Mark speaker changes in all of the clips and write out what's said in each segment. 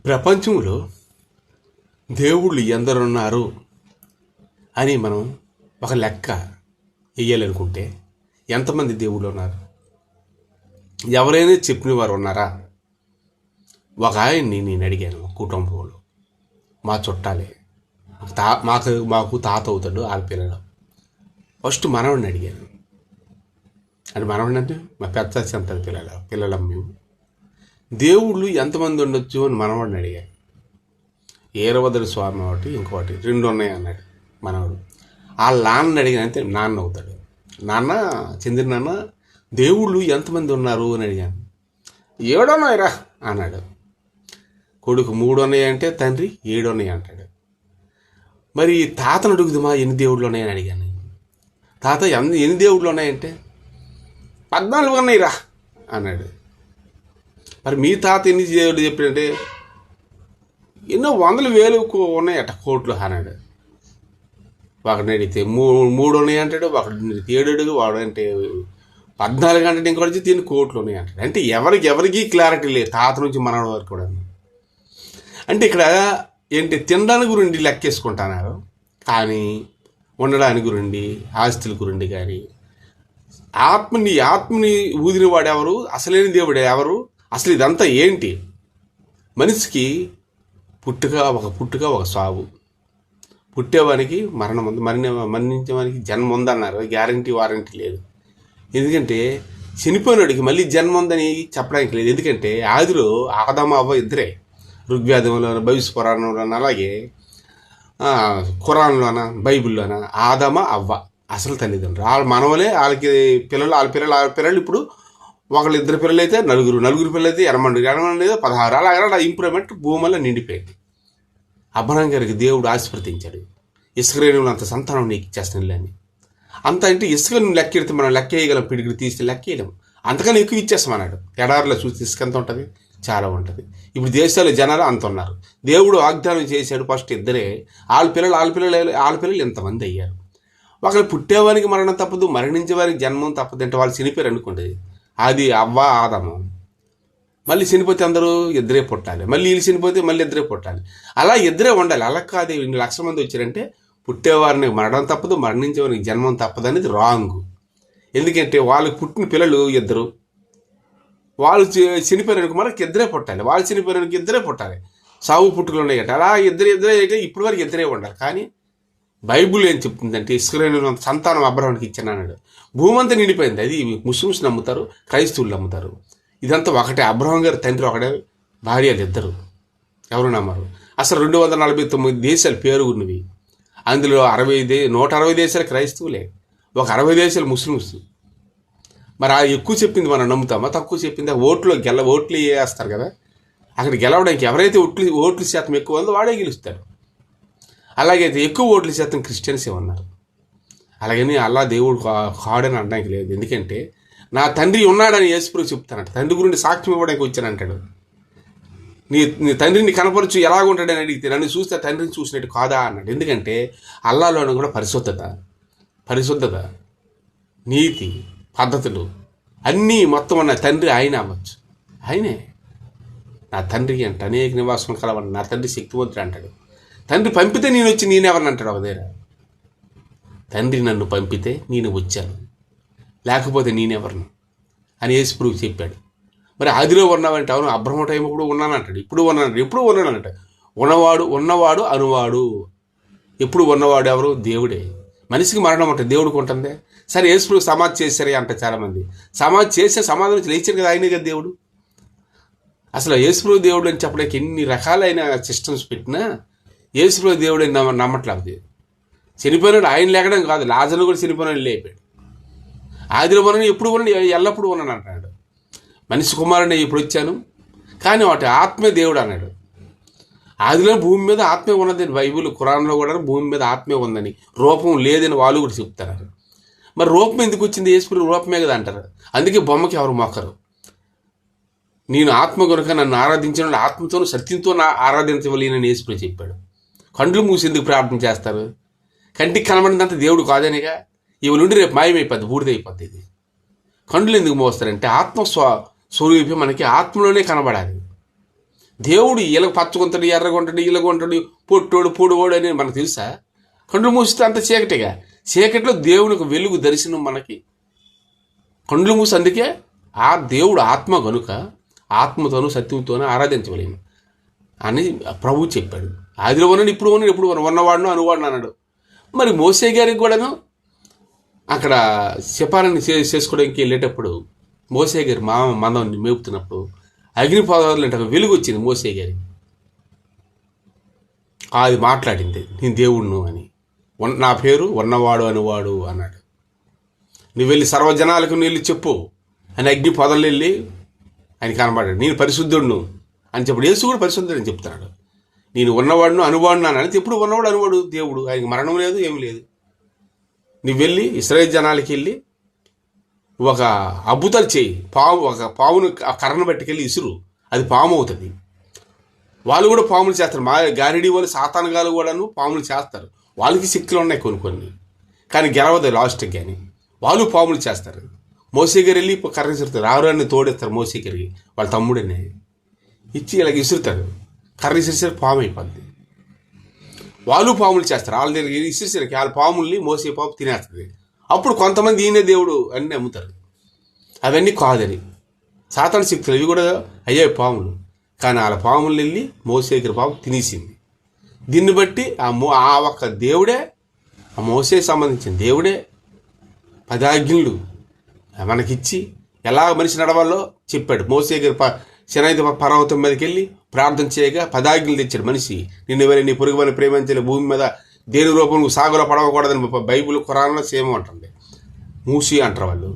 Speaker 1: ప్రపంచంలో దేవుళ్ళు ఎందరున్నారు అని మనం ఒక లెక్క వేయాలనుకుంటే ఎంతమంది దేవుళ్ళు ఉన్నారు? ఎవరైనా చెప్పిన వారు ఉన్నారా? ఒక ఆయన్ని నేను అడిగాను, కుటుంబంలో మా చుట్టాలే, మాకు తాత అవుతాడు వాళ్ళ పిల్లలు. ఫస్ట్ మనవడిని అడిగాను. అంటే మనవడిని అంటే మా పెద్ద సంతతి పిల్లలం మేము. దేవుళ్ళు ఎంతమంది ఉండొచ్చు అని మనవాడిని అడిగాను. ఏరవదల స్వామి ఒకటి ఇంకోటి 2 ఉన్నాయి అన్నాడు మనవాడు. వాళ్ళ నాన్నని అడిగానంటే నాన్న అవుతాడు. నాన్న చంద్ర నాన్న దేవుళ్ళు ఎంతమంది ఉన్నారు అని అడిగాను. 7 ఉన్నాయిరా అన్నాడు. కొడుకు 3 ఉన్నాయంటే తండ్రి 7 ఉన్నాయి అంటాడు. మరి తాతను అడుగుదామా ఎన్ని దేవుళ్ళు ఉన్నాయని అడిగాను. తాత ఎన్ని దేవుళ్ళు ఉన్నాయంటే 14 ఉన్నాయిరా అన్నాడు. మరి మీ తాత ఎన్ని దేవుడు చెప్పాడంటే ఎన్నో 100,000 ఉన్నాయట కోట్లు అన్నాడు. ఒకడిని అడిగితే 3 ఉన్నాయి అంటాడు, ఒకటి 7 వాడంటే 14 అంటే ఇంకొకటి దీన్ని కోట్లు ఉన్నాయి అంటాడు. అంటే ఎవరికి క్లారిటీ లేదు, తాత నుంచి మనవడి వరకు కూడా. అంటే ఇక్కడ ఏంటి, తినడానికి గురించి లెక్కేసుకుంటున్నారు కానీ ఉండడానికి గురించి, ఆస్తుల గురించి కానీ, ఆత్మని ఊదిన వాడు ఎవరు, అసలేని దేవుడు ఎవరు, అసలు ఇదంతా ఏంటి? మనిషికి పుట్టుక ఒక సావు, పుట్టేవానికి మరణం ఉంది, మరణించేవానికి జన్మ ఉందన్నారు. గ్యారంటీ వారంటీ లేదు. ఎందుకంటే చనిపోయినోడికి మళ్ళీ జన్మ ఉందని చెప్పడానికి లేదు. ఎందుకంటే ఆదిలో ఆదాము అవ్వ ఇద్దరే. ఋగ్వేదంలోన, భవిష్య పురాణంలోన, అలాగే ఖురాన్లోన, బైబిల్లోన ఆదామ అవ్వ అసలు తల్లిదండ్రులు. వాళ్ళ మనవలే వాళ్ళ పిల్లలు ఇప్పుడు ఒకళ్ళు 2 పిల్లలు అయితే నలుగురు పిల్లలు అయితే 8 16 అలాగే ఇంప్రూవ్మెంట్ భూమిలో నిండిపోయింది. అబ్రహాం గారికి దేవుడు ఆశీర్వదించాడు, ఇసుక రేణువులు అంత సంతానం నీకు ఇచ్చేస్తాను అని. అంత అంటే ఇసుకను లెక్కెడితే మనం లెక్క వేయగలం, పిడికిడి తీస్తే లెక్క వేయలేం, అంతకన్నా ఎక్కువ ఇచ్చేస్తామన్నాడు. ఎడారిలో చూస్తే ఇసుక ఎంత ఉంటుంది, చాలా ఉంటుంది. ఇప్పుడు దేశాల్లో జనాలు అంత ఉన్నారు. దేవుడు వాగ్దానం చేశాడు, ఫస్ట్ ఇద్దరే, వాళ్ళ పిల్లలు ఎంతమంది అయ్యారు. ఒకళ్ళు పుట్టేవారికి మరణం తప్పదు, మరణించేవారికి జన్మం తప్పదు. అంటే వాళ్ళు చనిపోయారు అనుకోండి, అది అవ్వ ఆదము. మళ్ళీ చనిపోతే అందరూ ఇద్దరే పుట్టాలి, మళ్ళీ వీళ్ళు చనిపోతే మళ్ళీ ఇద్దరే పుట్టాలి, అలా ఇద్దరే ఉండాలి. అలా కాదు, 2 లక్షల మంది వచ్చారంటే పుట్టేవారిని మరణం తప్పదు, మరణించేవారికి జన్మం తప్పదు అనేది రాంగ్. ఎందుకంటే వాళ్ళకి పుట్టిన పిల్లలు ఇద్దరు, వాళ్ళు చనిపోయారనుకో మనకి ఇద్దరే పుట్టాలి, వాళ్ళు చనిపోయారనుకో ఇద్దరే పుట్టాలి. సాగు పుట్టుకలు ఉన్నాయట, అలా ఇద్దరే అయితే ఇప్పటి వరకు ఇద్దరే ఉండాలి. కానీ బైబుల్ ఏం చెప్తుందంటే ఇస్రాయేలు సంతానం అబ్రహాముకి ఇచ్చాను అన్నాడు. భూమి అంతా నిండిపోయింది. అది ముస్లిమ్స్ నమ్ముతారు, క్రైస్తవులు నమ్ముతారు. ఇదంతా ఒకటే. అబ్రహాం గారి తండ్రి ఒకటే, భార్యలు ఇద్దరు, ఎవరు నమ్మరు. అసలు 249 దేశాలు పేరు ఉన్నవి. అందులో 160 దేశాలు క్రైస్తవులే, ఒక 60 దేశాలు ముస్లిమ్స్. మరి ఆ ఎక్కువ చెప్పింది మనం నమ్ముతామా, తక్కువ చెప్పింది? ఓట్లు వేస్తారు కదా, అక్కడ గెలవడానికి ఎవరైతే ఓట్ల శాతం ఎక్కువ ఉందో వాడే గెలుస్తాడు. అలాగైతే ఎక్కువ ఓట్ల శాతం క్రిస్టియన్సే ఉన్నారు. అలాగని అల్లా దేవుడు కాడని అనడానికి లేదు. ఎందుకంటే నా తండ్రి ఉన్నాడని యేసుప్రభు చెప్తానంట. తండ్రి గురించి సాక్ష్యం ఇవ్వడానికి వచ్చానంటాడు. నీ తండ్రిని కనపరచు ఎలాగుంటాడని అడిగితే నన్ను చూస్తే తండ్రిని చూసినట్టు కాదా అన్నాడు. ఎందుకంటే అల్లాలోనూ కూడా పరిశుద్ధత, నీతి, పద్ధతులు అన్నీ మొత్తం ఉన్న తండ్రి ఆయన అవ్వచ్చు. ఆయనే నా తండ్రి అంట, అనేక నివాసం కలవని నా తండ్రి శక్తివంతుడు అంటాడు. తండ్రి పంపితే నేను వచ్చి నేనెవరిని అంటాడు ఒక దగ్గర. తండ్రి నన్ను పంపితే నేను వచ్చాను, లేకపోతే నేనెవరిను అని యేసుప్రభు చెప్పాడు. మరి ఆదిలో ఉన్నావంటే అవును, అబ్రహ్మ టైం కూడా ఉన్నానంటాడు, ఎప్పుడు ఉన్నానంట. ఉన్నవాడు అనువాడు. ఎప్పుడు ఉన్నవాడు ఎవరు? దేవుడే. మనిషికి మరణం అంటే దేవుడికి ఉంటుంది. సరే యేసుప్రభు సమాధి చేశారే అంట చాలామంది. సమాధి చేసే సమాధి నుంచి లేచారు కదా, ఆయనే కదా దేవుడు. అసలు యేసుప్రభు దేవుడు అని చెప్పడానికి ఎన్ని రకాలైన సిస్టమ్స్ పెట్టినా యేసుప్రభు దేవుడు అని నమ్మట్లేదు. చనిపోయినాడు ఆయన లేకడం కాదు, లాజరు కూడా చనిపోయినాడు లేపాడు. ఆదిలో ఉన్నాను, ఎప్పుడు ఉన్నాను, ఎల్లప్పుడూ ఉన్నాను అంటాడు. మనిషి కుమారుని ఇప్పుడు వచ్చాను, కానీ వాటి ఆత్మే దేవుడు అన్నాడు. ఆదిలో భూమి మీద ఆత్మే ఉన్నదని బైబిల్ ఖురాన్లో కూడా భూమి మీద ఆత్మే ఉందని, రూపం లేదని వాళ్ళు కూడా చెప్తున్నారు. మరి రూపం ఎందుకు వచ్చింది? యేసుప్రభు రూపమే కదా అంటారు. అందుకే బొమ్మకి ఎవరు మొక్కరు. నేను ఆత్మ కనుక నన్ను ఆరాధించిన ఆత్మతోనూ సత్యంతో ఆరాధించవలేనని యేసుప్రభు చెప్పాడు. కండ్లు మూసి ఎందుకు ప్రార్థన చేస్తారు? కంటికి కనబడినంత దేవుడు కాదనిగా. ఇవి నుండి రేపు మాయమైపోద్ది, బూడిదైపోద్ది. ఇది కండ్లు ఎందుకు మోస్తారంటే ఆత్మ స్వరూపి మనకి ఆత్మలోనే కనబడాలి. దేవుడు వీళ్ళకి పచ్చగుంటాడు, ఎర్రగుంటాడు, ఇళ్ళగుంటాడు, పొట్టోడు పొడుగోడు అని మనకు తెలుసా? కండ్లు మూసితే అంత చీకటిగా, చీకటిలో దేవునికి వెలుగు దర్శనం మనకి. కండ్లు మూసి అందుకే ఆ దేవుడు ఆత్మ కనుక ఆత్మతోనూ సత్యంతోనూ ఆరాధించవలేను అని ప్రభు చెప్పాడు. ఆదిలో ఉన్నాడు, ఇప్పుడు ఉన్నాడు, ఎప్పుడు ఉన్నవాడును అనువాడును అన్నాడు. మరి మోసే గారికి కూడాను అక్కడ శపాలని చేసుకోవడానికి వెళ్ళేటప్పుడు మోసే గారి మందం మేపుతున్నప్పుడు అగ్నిపర్వతాలు అంటే వెలుగు వచ్చింది మోసే గారికి. అది మాట్లాడింది, నేను దేవుడును అని, నా పేరు ఉన్నవాడు అనువాడు అన్నాడు. నువ్వు వెళ్ళి సర్వజనాలకు వెళ్ళి చెప్పు అని అగ్ని పొదలు వెళ్ళి ఆయన కనబడ్డాడు. నేను పరిశుద్ధుడును అని చెప్పాడు. యేసు కూడా పరిశుద్ధుడు అని చెప్తున్నాడు. నేను ఉన్నవాడును అనువాడును అని ఎప్పుడు ఉన్నవాడు అనువాడు దేవుడు, ఆయనకి మరణం లేదు ఏమి లేదు. నువ్వు వెళ్ళి ఇశ్రాయేలు జనాలకి వెళ్ళి ఒక అద్భుతాలు చేయి, ఒక పామును కర్రను పట్టుకెళ్ళి ఇసురు, అది పాము అవుతుంది. వాళ్ళు కూడా పాములు చేస్తారు, మా గారిడి వాళ్ళు సాతానగాలు కూడాను పాములు చేస్తారు. వాళ్ళకి శక్తులు ఉన్నాయి కొన్ని, కానీ గెలవదు లాస్ట్కి. కానీ వాళ్ళు పాములు చేస్తారు. మోసే గారు వెళ్ళి కర్ర ఇసురుతారు, రారుని తోడేస్తారు మోసే గారికి, వాళ్ళ తమ్ముడనే ఇచ్చి ఇలాగ ఇసురుతారు. కర్ర ఇసిరిసరి పాము అయిపోద్ది. వాళ్ళు పాములు చేస్తారు, వాళ్ళ దగ్గర ఇసిరిసరికి వాళ్ళ పాముల్ని మోసే పాము తినేస్తుంది. అప్పుడు కొంతమంది ఈయనే దేవుడు అన్నీ నమ్ముతారు. అవన్నీ కాదని సాతాన శక్తులు అవి కూడా అయ్యాయి పాములు, కానీ వాళ్ళ పాములు వెళ్ళి మోసేగిరి పాము తినేసింది. దీన్ని బట్టి ఆ ఒక్క దేవుడే, ఆ మోసే సంబంధించిన దేవుడే 10 ఆజ్ఞలు మనకిచ్చి ఎలా మనిషి నడవాలో చెప్పాడు. మోసేగిరి శనైత పర్వతం మీదకి వెళ్ళి ప్రార్థన చేయగా 10 ఆజ్ఞలు తెచ్చాడు. మనిషి నిన్ను ఎవరి నీ పొరుగుని ప్రేమించలే, భూమి మీద దేని రూపం సాగులో పడవకూడదని బైబిల్ ఖురాన్లో సేమ్ ఉంటుంది. మూసి అంటారు వాళ్ళు.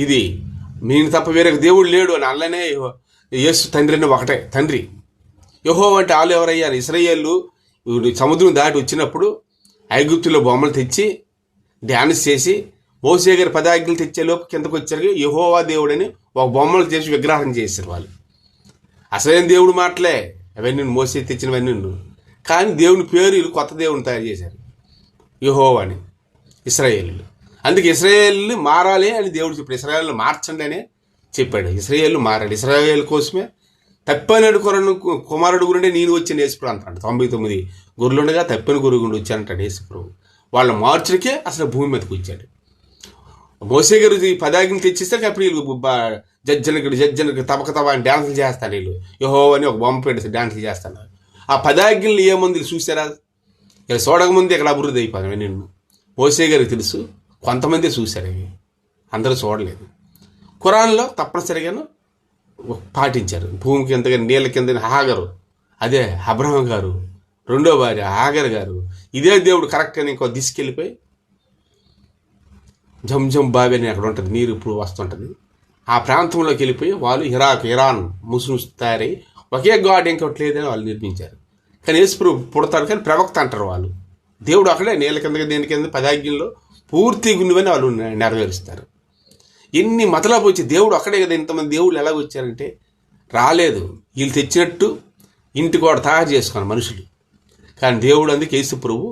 Speaker 1: ఇది నేను తప్ప వేరే దేవుడు లేడు అని అల్లనే యేసు తండ్రి అని ఒకటే తండ్రి. యెహోవా అంటే వాళ్ళు ఎవరయ్యారు? ఇశ్రాయేలు సముద్రం దాటి వచ్చినప్పుడు ఐగుప్తులో బొమ్మలు తెచ్చి డ్యాన్స్ చేసి మోసే గారి 10 ఆజ్ఞలు తెచ్చేలోపు కిందకు వచ్చారు. యెహోవా దేవుడని ఒక బొమ్మలు చేసి విగ్రహం చేశారు వాళ్ళు. అసలైన దేవుడు మాటలే అవన్నీ మోసే తెచ్చినవన్నీ. కానీ దేవుని పేరు వీళ్ళు కొత్త దేవుని తయారు చేశారు, యెహోవా అని, ఇశ్రాయేలు. అందుకే ఇశ్రాయేలు మారాలి అని దేవుడు చెప్పాడు. ఇశ్రాయేలు మార్చండి అనే చెప్పాడు. ఇశ్రాయేలు మారాలి, ఇశ్రాయేలు కోసమే తప్పని కుమారుడు గురుండే నేను వచ్చాను యేసుప్రభు అంటాడు. 99 గొర్రెలుండగా తప్పని గురుగుండి వచ్చానంటాడు యేసుప్రభు. వాళ్ళ మార్చుడికే అసలు భూమి మీదకి వచ్చాడు. మోసే గారు 10 ఆజ్ఞలు తెచ్చిస్తే అప్పుడు వీళ్ళు జడ్జనకి తబక అని డ్యాన్సులు చేస్తాడు. వీళ్ళు యెహోవా అని ఒక బొమ్మ పెడితే డ్యాన్సులు చేస్తాడు. ఆ 10 ఆజ్ఞలు ఏముంది చూసారా? ఇలా చూడకముందు ఇక్కడ అభివృద్ధి అయిపోయింది. నిన్ను మోసే గారికి తెలుసు, కొంతమంది చూశారు, అవి అందరూ చూడలేదు. ఖురాన్లో తప్పనిసరిగాను పాటించారు. భూమి కింద నీళ్ళ కింద హాగరు, అదే అబ్రహం గారు రెండో భార్య హాగర్ గారు, ఇదే దేవుడు కరెక్ట్గా ఇంకో తీసుకెళ్ళిపోయి జంజం బావి అని అక్కడ ఉంటుంది, నీరు ఇప్పుడు వస్తుంటుంది. ఆ ప్రాంతంలోకి వెళ్ళిపోయి వాళ్ళు ఇరాన్ ముస్లిమ్స్ తయారై ఒకే గాడ్ ఇంకోటి లేదని వాళ్ళు నిర్మించారు. కానీ యేసుప్రభు పుడతాడు, కానీ ప్రవక్త అంటారు వాళ్ళు. దేవుడు అక్కడే నీళ్ళ కింద దేని కింద 10 ఆజ్ఞల్లో పూర్తి గుండువని వాళ్ళు నెరవేరుస్తారు. ఎన్ని మతలాపు వచ్చి దేవుడు అక్కడే కదా. ఇంతమంది దేవుళ్ళు ఎలాగ వచ్చారంటే రాలేదు, వీళ్ళు తెచ్చినట్టు ఇంటి కూడా తయారు చేసుకున్నారు మనుషులు. కానీ దేవుడు అందుకే యేసుప్రభు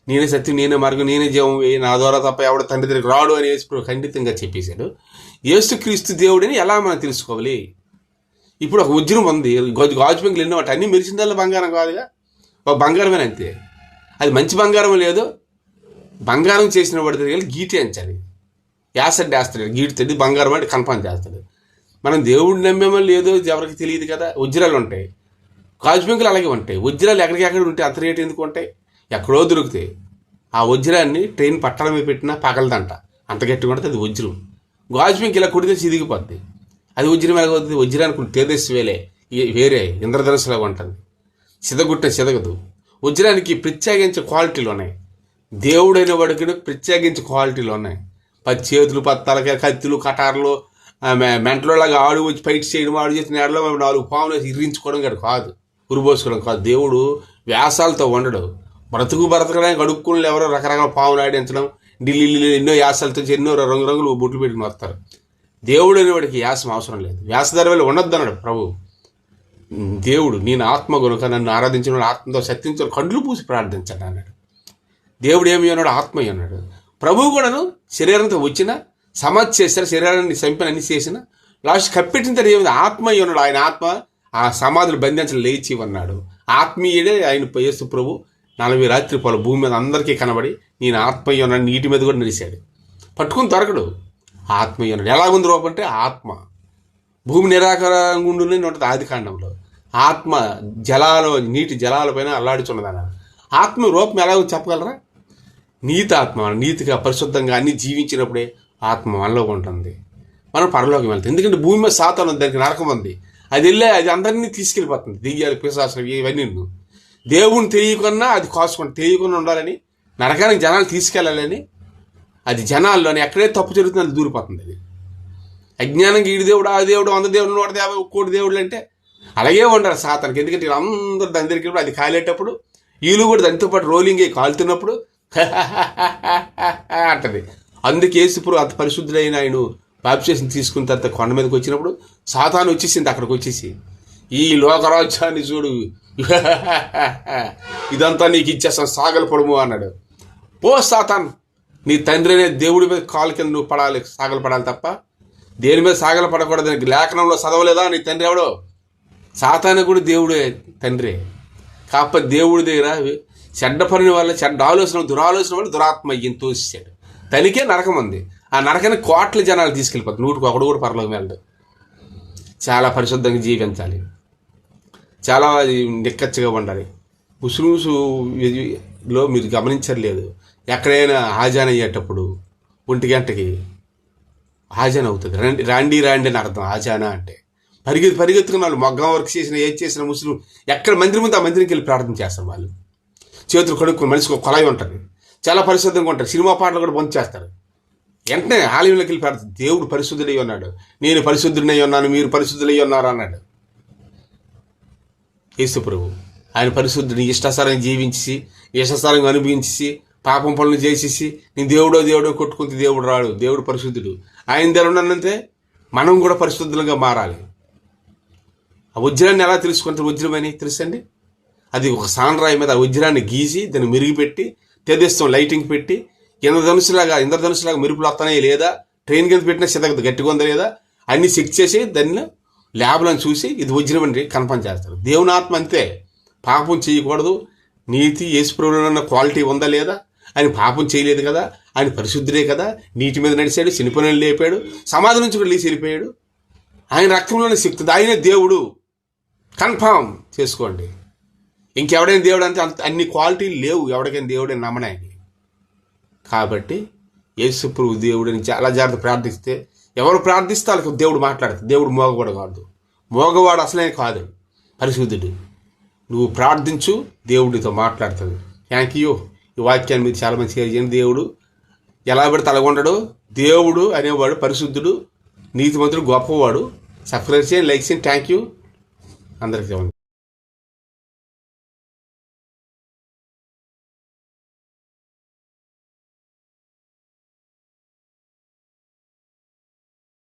Speaker 1: నేనే సత్యం, నేనే మార్గం, నేనే జీవం, నా ద్వారా తప్ప ఎవడ తండ్రి దగ్గరికి రాడు అని యేసుప్రభు ఖండితంగా చెప్పేశాడు. యేసుక్రీస్తు దేవుడని ఎలా మనం తెలుసుకోవాలి? ఇప్పుడు ఒక వజ్రం ఉంది, గాజు పెంకులు ఎన్నో వాటి అన్నీ మెరిసిందల్లా బంగారం కాదుగా, ఒక బంగారమే అంతే. అది మంచి బంగారం లేదు, బంగారం చేసిన వాడి దగ్గర గీటే అంచాలి, యాసడ్ వేస్తాడు, గీటుతుంది బంగారం అంటే కన్ఫర్మ్ చేస్తాడు. మనం దేవుడిని నమ్మేమో లేదో ఎవరికి తెలియదు కదా. వజ్రాలు ఉంటాయి, గాజు పెంకులు అలాగే ఉంటాయి. వజ్రాలు ఎక్కడికెక్కడ ఉంటాయి, అంత రేటు ఎందుకు ఉంటాయి? ఎక్కడో దొరుకుతాయి. ఆ వజ్రాన్ని ట్రైన్ పట్టాల మీద పెట్టినా పగలదంట, అంత గట్టిగా ఉంటుంది అది వజ్రం. గాజు పెంకు ఇలా కొడితే చిదిగిపోద్ది, అది వజ్రం ఎలాగవుతుంది? వజ్రానికి తేజస్వేలే వేరే ఇంద్రధనుసులాగా ఉంటుంది, సిదగదు. వజ్రానికి ప్రత్యేకించే క్వాలిటీలు ఉన్నాయి, దేవుడైన వాడికి ప్రత్యేకించే క్వాలిటీలు ఉన్నాయి. 10 చేతులు, 10 తలకాయ, కత్తులు, కటార్లు, మెంటలోలాగా ఆడు వచ్చి ఫైట్ చేయడం, ఆడు చేసిన ఏడలో 4 పాములు వేసి ఇర్రించుకోవడం కాదు, ఉరిపోసుకోవడం కాదు. దేవుడు వ్యాసాలతో ఉండడు. బ్రతకడానికి అడుక్కుని ఎవరో రకరకాల పాములు ఆడించడం, ఢిల్లీ ఎన్నో యాసాలతో ఎన్నో రంగులు బొట్లు పెట్టుకుని వస్తారు. దేవుడు అనేవాడికి యాసం అవసరం లేదు. వ్యాసధార వల్ల ఉండొద్దు అన్నాడు ప్రభు. దేవుడు నేను ఆత్మ కనుక నన్ను ఆరాధించిన ఆత్మతో సత్యంతో కండ్లు పూసి ప్రార్థించండి అన్నాడు. దేవుడు ఏమి అన్నాడు? ఆత్మ అన్నాడు. ప్రభువు కూడాను శరీరంతో వచ్చిన సమాధి చేశారు, శరీరాన్ని చంపిన అన్ని చేసిన లాస్ట్ కప్పెట్టిన తర్వాత ఏమైంది? ఆత్మ అన్నాడు. ఆయన ఆత్మ ఆ సమాధులు బంధించడం లేచి ఉన్నాడు. ఆత్మీయుడే ఆయన యేసు ప్రభు 40 రాత్రి పోల భూమి మీద అందరికీ కనబడి నేను ఆత్మీయ ఉన్నాడు, నీటి మీద కూడా నిలిచాడు. పట్టుకుని దొరకడు. ఆత్మీయ ఉన్నాడు. ఎలాగుంది రూపం అంటే ఆత్మ భూమి నిరాకారంగా ఉండునే ఉంటుంది ఆది కాండంలో. ఆత్మ జలాల నీటి జలాల పైన అల్లాడుచున్నదన్న ఆత్మ రూపం ఎలా చెప్పగలరా? నీతి ఆత్మ, నీతిగా పరిశుద్ధంగా అన్ని జీవించినప్పుడే ఆత్మ మనలో ఉంటుంది. మనం పరలోకం వెళ్తాం. ఎందుకంటే భూమి మీద సాతాను ఉంది, దానికి నరకం ఉంది. అది అది అందరినీ తీసుకెళ్ళిపోతుంది. దెయ్యాలు, పిశాచాలు ఇవన్నీ దేవుని తెలియకున్నా అది కాసుకొని తెలియకుండా ఉండాలని, నరకానికి జనాలు తీసుకెళ్ళాలని, అది జనాల్లోని ఎక్కడే తప్పు జరుగుతుంది అది దూరిపోతుంది. అది అజ్ఞానంగా ఈడు దేవుడు, ఆ దేవుడు, 100 దేవుడు, 150 కోటి దేవుళ్ళు అంటే అలాగే ఉండాలి సాతానికి. ఎందుకంటే వీళ్ళందరూ దాని దగ్గరికి అది కాలేటప్పుడు వీళ్ళు కూడా దానితో పాటు రోలింగ్ అయ్యి కాలుతున్నప్పుడు అంటది. అందుకే యేసుప్రభు అంత పరిశుద్ధుడైన ఆయన బాప్తిసం తీసుకున్న తర్వాత కొండ మీదకి వచ్చినప్పుడు సాతాను వచ్చేసింది. అక్కడికి వచ్చేసి ఈ లోకరాజ్యాన్ని చూడు, ఇదంతా నీకు ఇచ్చేస్తాను, సాగలు పడము అన్నాడు. ఓ సాతాన్, నీ తండ్రి అనే దేవుడి మీద కాలు కింద నువ్వు పడాలి, సాగలు పడాలి తప్ప దేని మీద సాగలు పడకూడదు. లేఖనంలో చదవలేదా నీ తండ్రి ఎవడో? సాతాను కూడా దేవుడే తండ్రి. కాకపోతే దేవుడి దగ్గర చెడ్డ పని వల్ల, చెడ్డ ఆలోచన, దురాలోచన వల్ల దురాత్మ అయ్యింది తోసేసాడు. తనికే నరకం ఉంది. ఆ నరకాన్ని కోట్ల జనాలు తీసుకెళ్ళిపోతారు. 100కి 1 కూడా పరలోకం వెళ్ళడు. చాలా పరిశుద్ధంగా జీవించాలి, చాలా నిక్కచ్చిగా ఉండాలి. ముసురులో మీరు గమనించలేదు, ఎక్కడైనా ఆజాన్ అయ్యేటప్పుడు 1 గంటకి ఆజాన్ అవుతుంది. రాండి రాండి అని అర్థం ఆజానా అంటే. పరిగెత్తుకున్న వాళ్ళు మొగ్గం వర్క్ చేసిన ఏది చేసిన ముస్లిం ఎక్కడ మందిరం ఉంటే ఆ మందిరంకి వెళ్ళి ప్రార్థన చేస్తారు. వాళ్ళు చేతులు కడుక్కుని మనిషికి ఒక కొలాయి ఉంటుంది, చాలా పరిశుద్ధంగా ఉంటారు. సినిమా పాటలు కూడా బంద్ చేస్తారు. వెంటనే ఆలయంలోకి వెళ్ళి ప్రార్థన. దేవుడు పరిశుద్ధుడై ఉన్నాడు, నేను పరిశుద్ధుడినై ఉన్నాను, మీరు పరిశుద్ధులై ఉన్నారు అన్నాడు యేసు ప్రభు. ఆయన పరిశుద్ధుని ఇష్టాసారంగా జీవించి, ఇష్టాసారంగా అనుభవించి, పాపం పనులు చేసేసి నేను దేవుడో కొట్టుకుంటే దేవుడు రాడు. దేవుడు పరిశుద్ధుడు. ఆయన దగ్గర ఉన్నంతే మనం కూడా పరిశుద్ధులుగా మారాలి. ఆ వజ్రాన్ని ఎలా తెలుసుకుంటే వజ్రమని తెలుసండి? అది ఒక సాండ్రాయి మీద ఆ వజ్రాన్ని గీసి దాన్ని మెరుగుపెట్టి తెదిస్తాం, లైటింగ్ పెట్టి ఇంద్రధనుసులాగా మెరుపులు వస్తానే లేదా, ట్రైన్ కింద పెట్టిన సిద్ధ గట్టిగా ఉందా లేదా అన్ని చెక్ చేసి దాన్ని ల్యాబ్లను చూసి ఇది వజ్రం అని కన్ఫర్మ్ చేస్తారు. దేవుని ఆత్మ అంతే. పాపం చేయకూడదు, నీతి యేసుప్రభువులో క్వాలిటీ ఉందా లేదా, ఆయన పాపం చేయలేదు కదా, ఆయన పరిశుద్ధుడే కదా, నీటి మీద నడిచాడు, చనిపోయిన లేపాడు, సమాధి నుంచి కూడా లేచి వెళ్ళిపోయాడు, ఆయన రక్తంలోనే శక్తి, ఆయనే దేవుడు. కన్ఫామ్ చేసుకోండి. ఇంకెవడైనా దేవుడు అంటే అన్ని క్వాలిటీలు లేవు ఎవరికైనా దేవుడని నమ్మడానికి. కాబట్టి యేసుప్రభు దేవుడిని చాలా జాగ్రత్త ప్రార్థిస్తే, ఎవరు ప్రార్థిస్తే వాళ్ళకి దేవుడు మాట్లాడతాడు. దేవుడు మోగవాడు కాదు, మోగవాడు అసలే కాదు, పరిశుద్ధుడు. నువ్వు ప్రార్థించు, దేవుడితో మాట్లాడతాడు. Thank you. ఈ వాక్యాన్ని మీరు చాలా మంచిగా చేయండి. దేవుడు ఎలా పడితే అలాగ ఉండడు. దేవుడు అనేవాడు పరిశుద్ధుడు, నీతిమంతుడు, గొప్పవాడు. సబ్స్క్రైబ్ చేయండి, లైక్ చేయండి. Thank you. అందరికీ